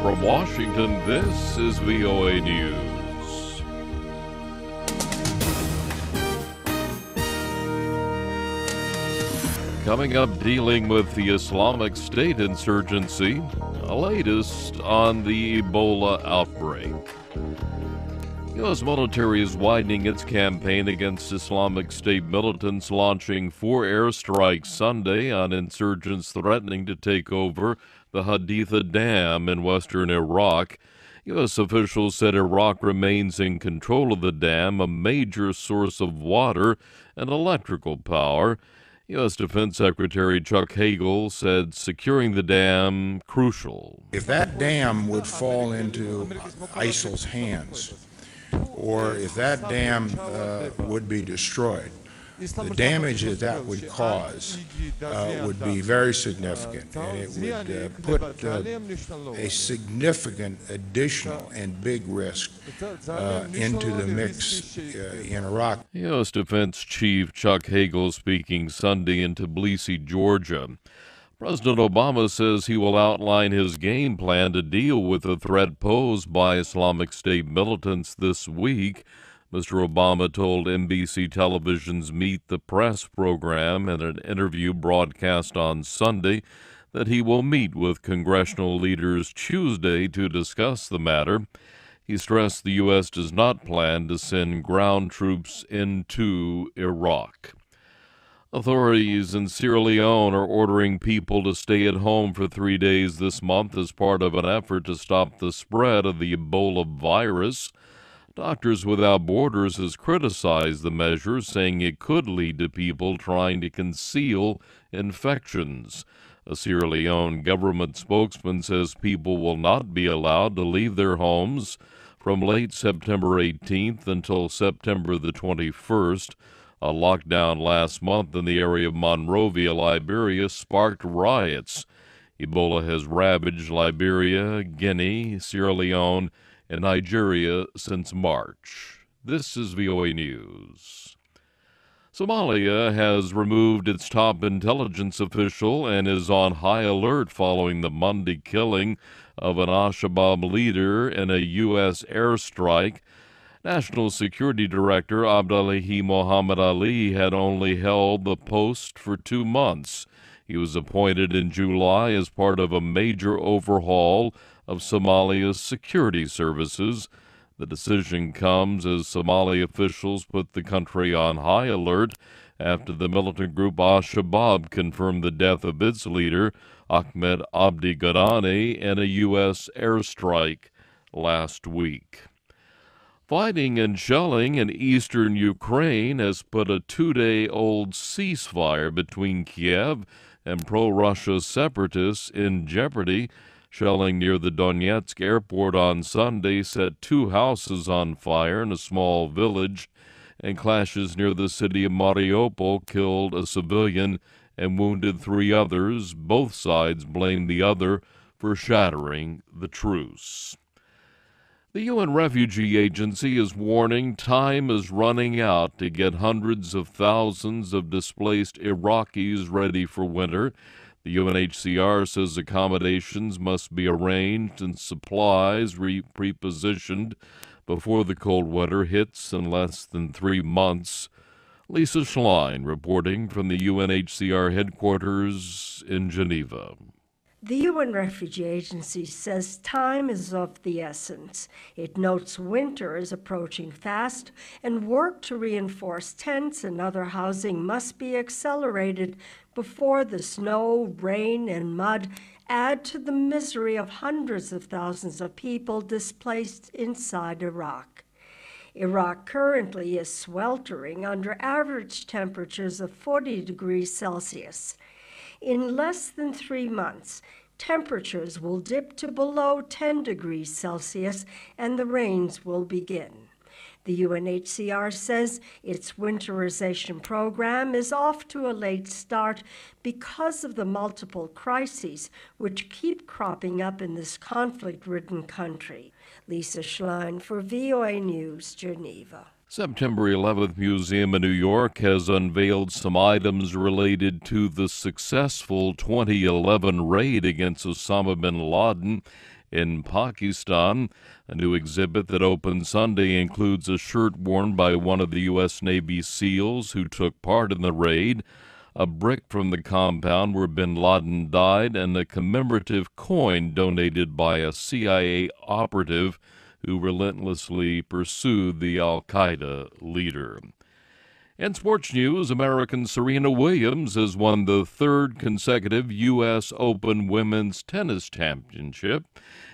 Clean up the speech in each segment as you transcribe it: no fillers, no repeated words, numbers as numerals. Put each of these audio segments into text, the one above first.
From Washington, this is VOA News. Coming up, dealing with the Islamic State insurgency, the latest on the Ebola outbreak. U.S. military is widening its campaign against Islamic State militants, launching 4 airstrikes Sunday on insurgents threatening to take over the Haditha Dam in western Iraq. U.S. officials said Iraq remains in control of the dam, a major source of water and electrical power. U.S. Defense Secretary Chuck Hagel said securing the dam crucial. If that dam would fall into ISIL's hands, or if that dam would be destroyed, the damage that would cause would be very significant, and it would put a significant additional and big risk into the mix in Iraq. U.S. Defense Chief Chuck Hagel speaking Sunday in Tbilisi, Georgia. President Obama says he will outline his game plan to deal with the threat posed by Islamic State militants this week. Mr. Obama told NBC Television's Meet the Press program in an interview broadcast on Sunday that he will meet with congressional leaders Tuesday to discuss the matter. He stressed the U.S. does not plan to send ground troops into Iraq. Authorities in Sierra Leone are ordering people to stay at home for 3 days this month as part of an effort to stop the spread of the Ebola virus. Doctors Without Borders has criticized the measure, saying it could lead to people trying to conceal infections. A Sierra Leone government spokesman says people will not be allowed to leave their homes from late September 18th until September the 21st. A lockdown last month in the area of Monrovia, Liberia, sparked riots. Ebola has ravaged Liberia, Guinea, Sierra Leone, and Nigeria since March. This is VOA News. Somalia has removed its top intelligence official and is on high alert following the Monday killing of an al-Shabaab leader in a U.S. airstrike. National Security Director Abdullahi Mohammed Ali had only held the post for 2 months. He was appointed in July as part of a major overhaul of Somalia's security services. The decision comes as Somali officials put the country on high alert after the militant group al-Shabaab confirmed the death of its leader, Ahmed Abdi Godane, in a U.S. airstrike last week. Fighting and shelling in eastern Ukraine has put a 2-day-old ceasefire between Kiev and pro-Russia separatists in jeopardy. Shelling near the Donetsk airport on Sunday set 2 houses on fire in a small village, and clashes near the city of Mariupol killed a civilian and wounded 3 others. Both sides blamed the other for shattering the truce. The UN Refugee Agency is warning time is running out to get hundreds of thousands of displaced Iraqis ready for winter. The UNHCR says accommodations must be arranged and supplies pre-positioned before the cold winter hits in less than 3 months. Lisa Schlein reporting from the UNHCR headquarters in Geneva. The UN Refugee Agency says time is of the essence. It notes winter is approaching fast, and work to reinforce tents and other housing must be accelerated before the snow, rain, and mud add to the misery of hundreds of thousands of people displaced inside Iraq. Iraq currently is sweltering under average temperatures of 40 degrees Celsius. In less than 3 months, temperatures will dip to below 10 degrees Celsius and the rains will begin. The UNHCR says its winterization program is off to a late start because of the multiple crises which keep cropping up in this conflict-ridden country. Lisa Schlein for VOA News, Geneva. September 11th Museum in New York has unveiled some items related to the successful 2011 raid against Osama bin Laden. In Pakistan, a new exhibit that opened Sunday includes a shirt worn by one of the U.S. Navy SEALs who took part in the raid, a brick from the compound where bin Laden died, and a commemorative coin donated by a CIA operative who relentlessly pursued the al-Qaeda leader. In sports news, American Serena Williams has won the third consecutive U.S. Open Women's Tennis Championship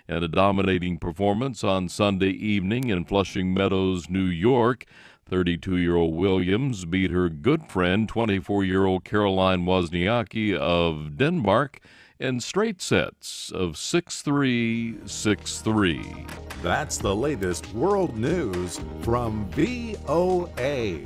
in a dominating performance on Sunday evening in Flushing Meadows, New York. 32-year-old Williams beat her good friend, 24-year-old Caroline Wozniacki of Denmark, in straight sets of 6-3, 6-3. That's the latest world news from VOA.